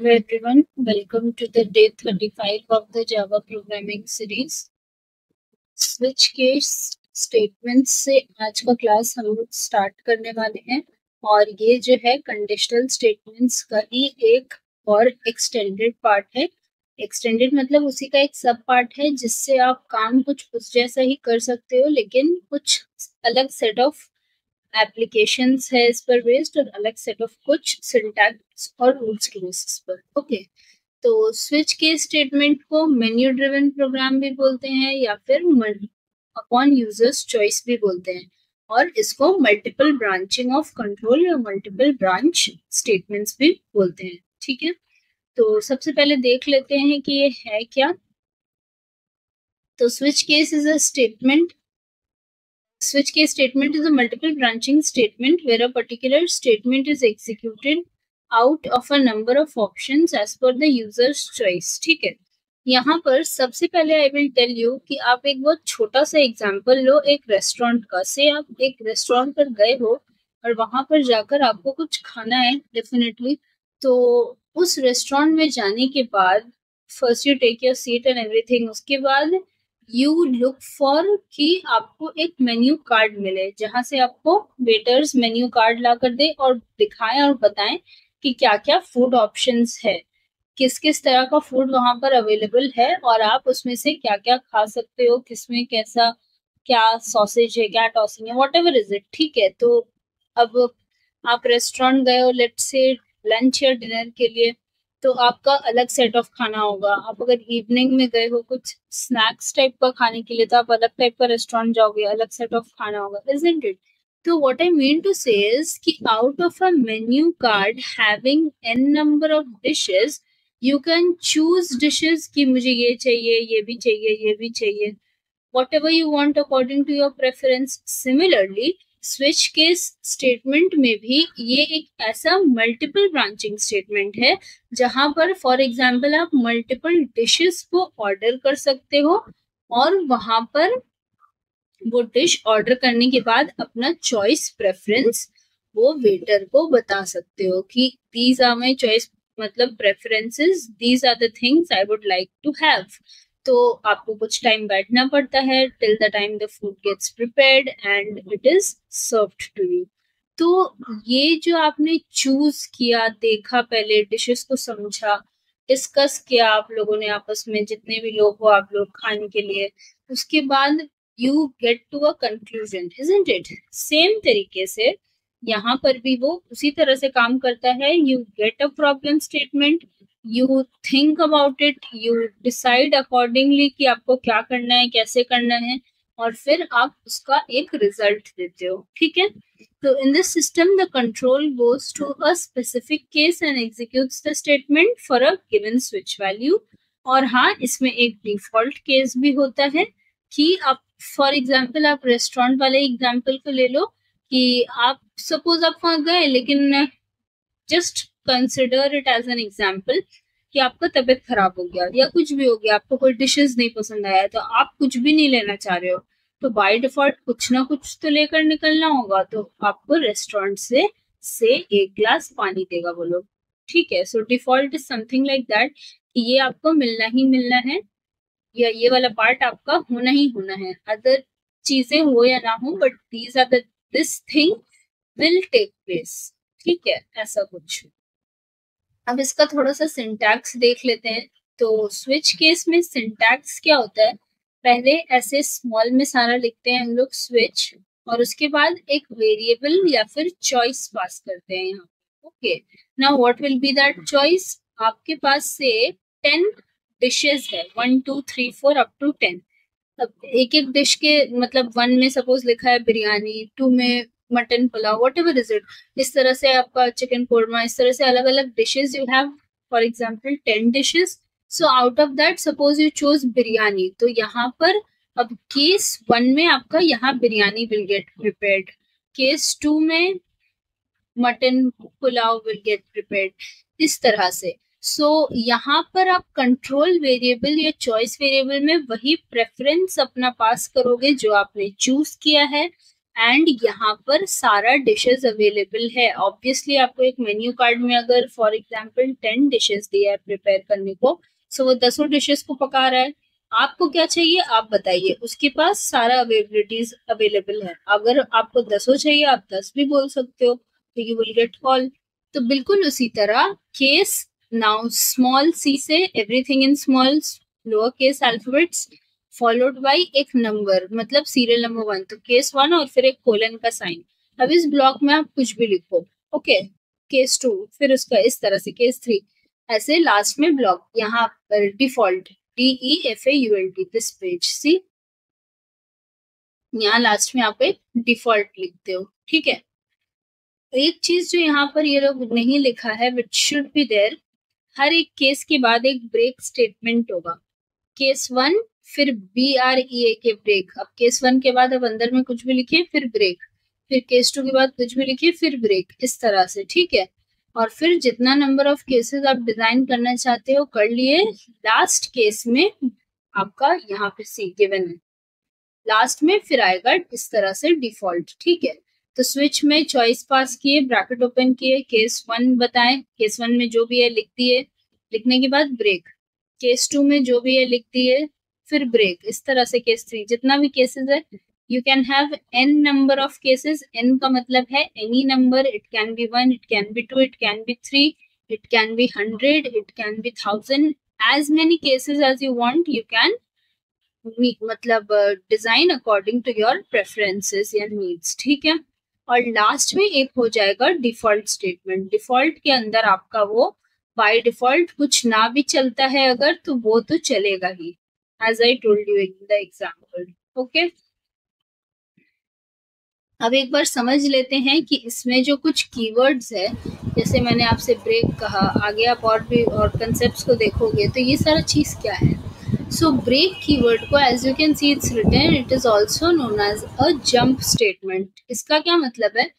Hello everyone, welcome to the day 35 of the Java programming series. Switch case statements से आज का class हम लोग स्टार्ट करने वाले हैं और ये जो है कंडीशनल स्टेटमेंट्स का ही एक और एक्सटेंडेड पार्ट है। एक्सटेंडेड मतलब उसी का एक सब पार्ट है जिससे आप काम कुछ उस जैसा ही कर सकते हो, लेकिन कुछ अलग सेट ऑफ एप्लीकेशंस है इस पर बेस्ड और अलग सेट ऑफ कुछ सिंटैक्स और रूल्स के बेसिस पर। ओके, तो स्विच केस स्टेटमेंट को मेन्यू ड्रिवन प्रोग्राम भी बोलते हैं या फिर अपॉन यूजर्स चॉइस भी बोलते हैं, और इसको मल्टीपल ब्रांचिंग ऑफ कंट्रोल या मल्टीपल ब्रांच स्टेटमेंट्स भी बोलते हैं। ठीक है, तो सबसे पहले देख लेते हैं कि ये है क्या। तो switch case is a statement. Switch case statement is a multiple branching statement where a particular statement is executed out of a number of options as per the user's choice. ठीक है, यहाँ पर सबसे पहले आई विल टेल यू कि आप एक बहुत छोटा सा एग्जांपल लो एक रेस्टोरेंट का। से आप एक रेस्टोरेंट पर गए हो और वहां पर जाकर आपको कुछ खाना है डेफिनेटली, तो उस रेस्टोरेंट में जाने के बाद first you take your seat and everything, उसके बाद यू लुक फॉर कि आपको एक मेन्यू कार्ड मिले जहां से आपको वेटर्स मेन्यू कार्ड ला कर दे और दिखाएं और बताएं कि क्या क्या फूड ऑप्शंस है, किस किस तरह का फूड वहां पर अवेलेबल है और आप उसमें से क्या क्या खा सकते हो, किसमें कैसा क्या सॉसेज है, क्या टॉसिंग है, वॉट एवर इज इट। ठीक है, तो अब आप रेस्टोरेंट गए हो लेट्स से लंच या डिनर के लिए, तो आपका अलग सेट ऑफ खाना होगा। आप अगर इवनिंग में गए हो कुछ स्नैक्स टाइप का खाने के लिए, तो आप अलग टाइप का रेस्टोरेंट जाओगे, अलग सेट ऑफ खाना होगा, isn't it? तो what I mean to say is कि out of a menu card having n number of dishes, you can choose dishes कि मुझे ये चाहिए, ये भी चाहिए, ये भी चाहिए, whatever you want according to your preference. Similarly, switch case statement में भी ये एक ऐसा मल्टीपल ब्रांचिंग स्टेटमेंट है जहां पर फॉर एग्जांपल आप मल्टीपल डिशेस को ऑर्डर कर सकते हो और वहां पर वो डिश ऑर्डर करने के बाद अपना चॉइस प्रेफरेंस वो वेटर को बता सकते हो कि दीज आर माय चॉइस, मतलब preferences, these are the things I would like to have. तो आपको कुछ टाइम बैठना पड़ता है till the time the food gets prepared and it is served to you. तो ये जो आपने चूज किया, देखा, पहले डिशेस को समझा, डिस्कस किया आप लोगों ने आपस में, जितने भी लोग हो आप लोग खाने के लिए, उसके बाद you get to a conclusion, isn't it? Same तरीके से यहाँ पर भी वो उसी तरह से काम करता है। You get a problem statement, you think about it, you decide accordingly कि आपको क्या करना है, कैसे करना है, और फिर आप उसका एक रिजल्ट देते हो। ठीक है, तो in this system the control goes to a specific case and executes the statement for a given switch value. और हाँ, इसमें एक डिफॉल्ट केस भी होता है कि आप फॉर एग्जाम्पल आप रेस्टोरेंट वाले एग्जाम्पल को ले लो कि आप सपोज आप वहां गए, लेकिन just consider it as an example कि आपका तबीयत खराब हो गया या कुछ भी हो गया, आपको कोई डिशेस नहीं पसंद आया, तो आप कुछ भी नहीं लेना चाह रहे हो, तो बाय डिफॉल्ट कुछ ना कुछ तो लेकर निकलना होगा, तो आपको रेस्टोरेंट से एक ग्लास पानी देगा वो लोग। ठीक है, so default is something like that कि ये आपको मिलना ही मिलना है या ये वाला पार्ट आपका होना ही होना है, अदर चीजें हो या ना हो, but these are this thing will take place. ठीक है, ऐसा कुछ। अब इसका थोड़ा सा सिंटैक्स देख लेते हैं। तो स्विच केस में सिंटैक्स क्या होता है, पहले ऐसे स्मॉल में सारा लिखते हैं हम लोग स्विच, और उसके बाद एक वेरिएबल या फिर चॉइस पास करते हैं यहाँ। Okay, now what will be that choice? आपके पास से 10 डिशेस है, 1 2 3 4 अप टू 10। अब एक एक डिश के मतलब 1 में सपोज लिखा है बिरयानी, 2 में mutton pulao, what ever is it, इस तरह से आपका चिकन कोरमा, इस तरह से अलग अलग dishes you have, for example 10 dishes. So out of that suppose you choose biryani, तो यहाँ पर अब केस 1 में आपका यहाँ biryani will get prepared, case 2 में mutton pulao will get prepared, इस तरह से। सो यहाँ पर आप कंट्रोल वेरिएबल या चॉइस वेरिएबल में वही प्रेफरेंस अपना पास करोगे जो आपने चूज किया है, एंड यहाँ पर सारा डिशेस अवेलेबल है। ऑब्वियसली आपको एक मेन्यू कार्ड में अगर फॉर एग्जांपल 10 डिशेस दिया है प्रिपेयर करने को, सो वो 10 डिशेस को पका रहा है। आपको क्या चाहिए आप बताइए, उसके पास सारा अवेलेबिलिटीज अवेलेबल है। अगर आपको 10 चाहिए आप 10 भी बोल सकते हो, तो यू विल गेट कॉल। तो बिल्कुल उसी तरह केस नाउ स्मॉल सी से everything in small lower case alphabets followed by एक नंबर, मतलब सीरियल नंबर 1, तो केस 1 और फिर एक कोलन का साइन। अब इस ब्लॉक में आप कुछ भी लिखो, ओके, केस 2, फिर उसका इस तरह से केस 3, ऐसे लास्ट में ब्लॉक। यहाँ पर डिफॉल्ट DEFAULT दिस पेज, सी यहाँ लास्ट में आप एक डिफॉल्ट लिखते हो, ठीक है। एक चीज जो यहाँ पर ये लोग नहीं लिखा है विच शुड बी देयर, हर एक केस के बाद एक ब्रेक स्टेटमेंट होगा। केस 1 फिर BREA के ब्रेक। अब केस 1 के बाद अब अंदर में कुछ भी लिखिए फिर ब्रेक, फिर केस 2 के बाद कुछ भी लिखिए फिर ब्रेक, इस तरह से, ठीक है। और फिर जितना नंबर ऑफ केसेस आप डिजाइन करना चाहते हो कर लिए। लास्ट केस में आपका यहाँ पे सी गिवन है, लास्ट में फिर आएगा इस तरह से डिफॉल्ट, ठीक है। तो स्विच में चॉइस पास किए, ब्रैकेट ओपन किए, केस 1 बताएं, केस 1 में जो भी है लिख दिए, लिखने के बाद ब्रेक, केस 2 में जो भी है लिख दिए, फिर ब्रेक, इस तरह से केस 3, जितना भी केसेस है। You can have n number of cases, n का मतलब है any number, it can be 1, it can be 2, it can be 3, it can be 100, it can be 1000, as many cases as you want you can मतलब design according to your preferences या needs, ठीक है। और last में एक हो जाएगा default statement. Default के अंदर आपका वो बाय डिफॉल्ट कुछ ना भी चलता है अगर, तो वो तो चलेगा ही, as I told you in the example, okay. अब एक बार समझ लेते हैं कि इसमें जो कुछ कीवर्ड्स है, जैसे मैंने आपसे ब्रेक कहा, आगे आप और भी और कंसेप्ट्स को देखोगे तो ये सारा चीज क्या है। सो ब्रेक कीवर्ड को as you can see it's written, it is also known as a jump statement. इसका क्या मतलब है,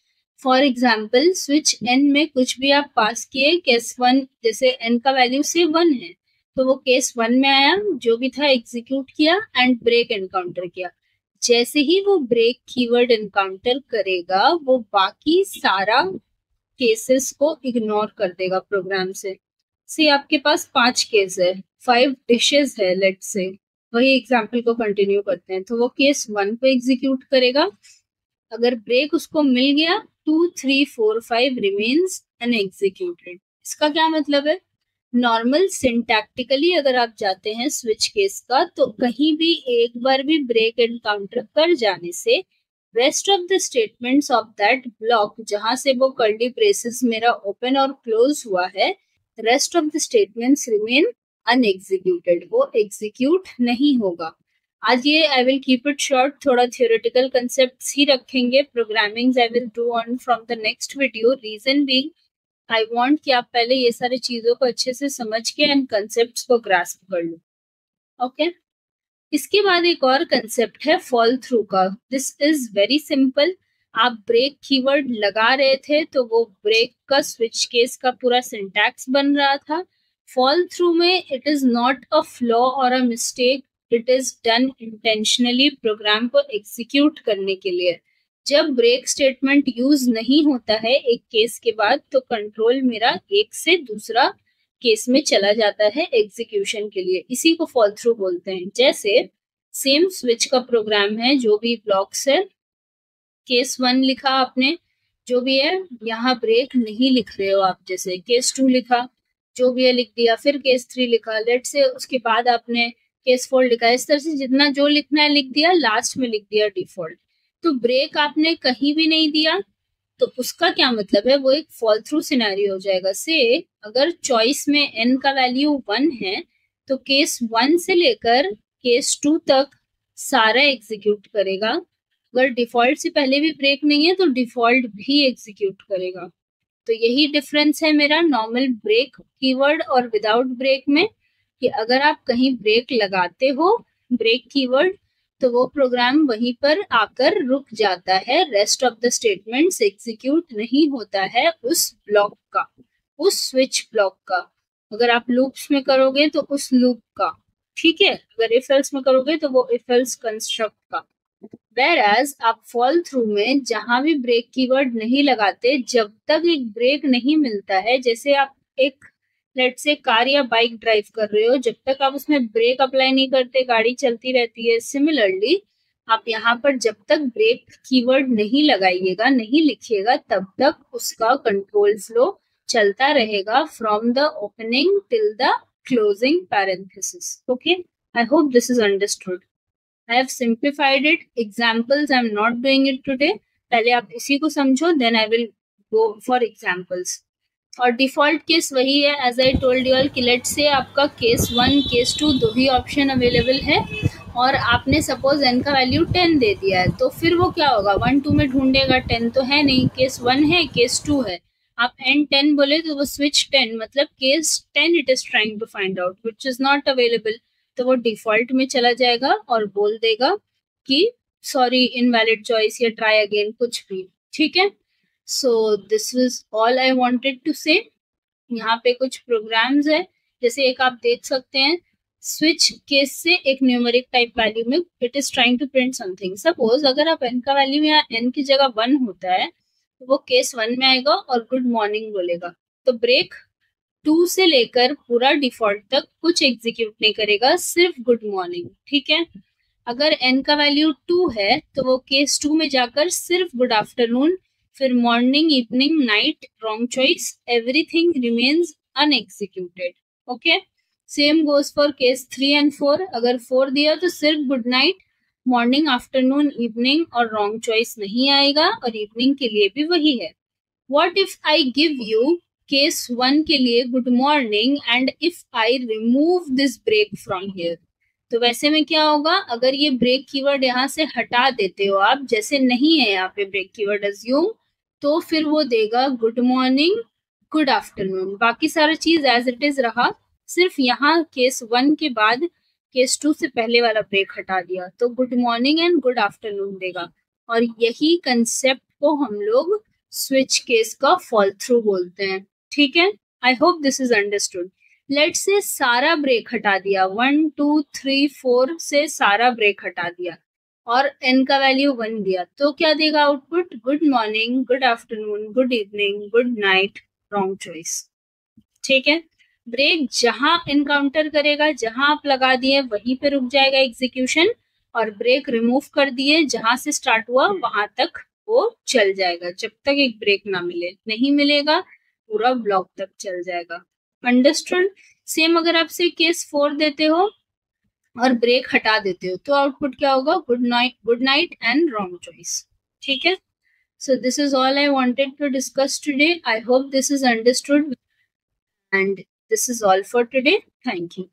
फॉर एग्जाम्पल स्विच n में कुछ भी आप पास किए, केस 1 जैसे n का वैल्यू से 1 है, तो वो केस 1 में आया, जो भी था एग्जीक्यूट किया एंड ब्रेक एनकाउंटर किया। जैसे ही वो ब्रेक कीवर्ड एनकाउंटर करेगा वो बाकी सारा केसेस को इग्नोर कर देगा प्रोग्राम से। सी आपके पास 5 केस है, 5 डिशेस है लेट्स से, वही एग्जांपल को कंटिन्यू करते हैं। तो वो केस 1 को एग्जीक्यूट करेगा, अगर ब्रेक उसको मिल गया 2 3 4 5 रिमेन्स अनएग्जीक्यूटेड। इसका क्या मतलब है, नॉर्मल सिंटैक्टिकली अगर आप जाते हैं स्विच केस का, तो कहीं भी एक बार भी ब्रेक एनकाउंटर कर जाने से rest of the statements of that block, जहां से वो कर्ली ब्रेसेस मेरा ओपन और क्लोज हुआ है, rest of the statements remain unexecuted, वो एग्जीक्यूट नहीं होगा। आज ये I will keep it short, थोड़ा थियोरेटिकल कंसेप्ट्स ही रखेंगे, programming I will do on from the next video. Reason being I want कि आप पहले ये सारी चीजों को अच्छे से समझ के एंड कंसेप्ट्स को ग्रास्प कर लो, ओके। इसके बाद एक और कंसेप्ट है फॉल थ्रू का। This is very simple. आप ब्रेक कीवर्ड लगा रहे थे तो वो ब्रेक का स्विच केस का पूरा सिंटैक्स बन रहा था। फॉल थ्रू में it is not a flaw or a mistake, it is done intentionally program को एग्जीक्यूट करने के लिए। जब ब्रेक स्टेटमेंट यूज नहीं होता है एक केस के बाद, तो कंट्रोल मेरा एक से दूसरा केस में चला जाता है एग्जीक्यूशन के लिए, इसी को फॉल थ्रू बोलते हैं। जैसे सेम स्विच का प्रोग्राम है, जो भी ब्लॉक्स है, केस 1 लिखा आपने, जो भी है, यहाँ ब्रेक नहीं लिख रहे हो आप, जैसे केस 2 लिखा, जो भी है लिख दिया, फिर केस 3 लिखा, लेट से उसके बाद आपने केस 4 लिखा, इस तरह से जितना जो लिखना है लिख दिया, लास्ट में लिख दिया डिफॉल्ट। तो ब्रेक आपने कहीं भी नहीं दिया, तो उसका क्या मतलब है, वो एक फॉल थ्रू सिनेरियो हो जाएगा। से अगर चॉइस में n का वैल्यू 1 है, तो केस 1 से लेकर केस 2 तक सारा एग्जीक्यूट करेगा। अगर डिफॉल्ट से पहले भी ब्रेक नहीं है तो डिफॉल्ट भी एग्जीक्यूट करेगा। तो यही डिफरेंस है मेरा नॉर्मल ब्रेक कीवर्ड और विदाउट ब्रेक में, कि अगर आप कहीं ब्रेक लगाते हो ब्रेक कीवर्ड, तो वो प्रोग्राम वहीं पर आकर रुक जाता है, rest of the statements execute नहीं होता है उस ब्लॉक का, उस स्विच ब्लॉक का। अगर आप लूप्स में करोगे तो उस लूप का, ठीक है। अगर इफ एल्स में करोगे तो वो इफ एल्स कंस्ट्रक्ट का। Whereas आप फॉल थ्रू में जहां भी ब्रेक कीवर्ड नहीं लगाते, जब तक एक ब्रेक नहीं मिलता है, जैसे आप एक लेट से कार या बाइक ड्राइव कर रहे हो, जब तक आप उसमें ब्रेक अप्लाई नहीं करते गाड़ी चलती रहती है। सिमिलरली आप यहाँ पर जब तक ब्रेक कीवर्ड नहीं लगाइएगा, नहीं लिखिएगा, तब तक उसका कंट्रोल फ्लो चलता रहेगा from the opening till the closing parenthesis. Okay, I hope this is understood. I have simplified it. Examples I'm not doing it today. पहले आप इसी को समझो, then I will go for examples. और default case वही है as I told you all कि let say आपका केस 1 केस 2 दो ही ऑप्शन अवेलेबल है और आपने सपोज n का वैल्यू 10 दे दिया है, तो फिर वो क्या होगा, 1 2 में ढूंढेगा, 10 तो है नहीं, केस 1 है, केस 2 है। आप n 10 बोले तो वो स्विच 10 मतलब case 10 it is trying to find out which is not available, तो वो डिफॉल्ट में चला जाएगा और बोल देगा कि सॉरी इनवैलिड चॉइस या ट्राई अगेन, कुछ भी। ठीक है, so this was all I wanted to say. यहाँ पे कुछ प्रोग्राम्स है, जैसे एक आप देख सकते हैं, स्विच केस से एक न्यूमेरिक टाइप वैल्यू में it is trying to print something. Suppose अगर आप n का वैल्यू या n की जगह 1 होता है तो वो केस 1 में आएगा और गुड मॉर्निंग बोलेगा, तो ब्रेक 2 से लेकर पूरा डिफॉल्ट तक कुछ एग्जीक्यूट नहीं करेगा, सिर्फ गुड मॉर्निंग। ठीक है, अगर n का वैल्यू 2 है तो वो केस 2 में जाकर सिर्फ गुड आफ्टरनून, फिर morning, evening, night, wrong choice, everything remains unexecuted. Okay, same goes for case 3 and 4। अगर 4 दिया तो सिर्फ good night, morning, afternoon, evening और रॉन्ग चॉइस नहीं आएगा, और इवनिंग के लिए भी वही है। What if I give you case 1 के लिए good morning and if I remove this break from here, तो वैसे में क्या होगा, अगर ये ब्रेक कीवर्ड यहाँ से हटा देते हो आप, जैसे नहीं है यहाँ पे ब्रेक कीवर्ड अज्यूम, तो फिर वो देगा गुड मॉर्निंग, गुड आफ्टरनून, बाकी सारा चीज एज इट इज रहा, सिर्फ यहाँ केस 1 के बाद केस 2 से पहले वाला ब्रेक हटा दिया, तो good morning and good afternoon देगा। और यही कंसेप्ट को हम लोग स्विच केस का फॉल थ्रू बोलते हैं। ठीक है, I hope this is understood. Let say सारा ब्रेक हटा दिया, 1 2 3 4 से सारा ब्रेक हटा दिया और n का वैल्यू 1 दिया, तो क्या देगा output, good morning, good afternoon, good evening, good night, wrong choice. ठीक है, ब्रेक जहां एनकाउंटर करेगा, जहां आप लगा दिए वहीं पे रुक जाएगा एग्जीक्यूशन, और ब्रेक रिमूव कर दिए जहां से स्टार्ट हुआ वहां तक वो चल जाएगा, जब तक एक ब्रेक ना मिले, नहीं मिलेगा पूरा ब्लॉक तक चल जाएगा। अंडरस्टूड। सेम अगर आपसे केस 4 देते हो और ब्रेक हटा देते हो तो आउटपुट क्या होगा, good night and wrong choice. ठीक है, so this is all I wanted to discuss today. I hope this is understood and this is all for today. Thank you.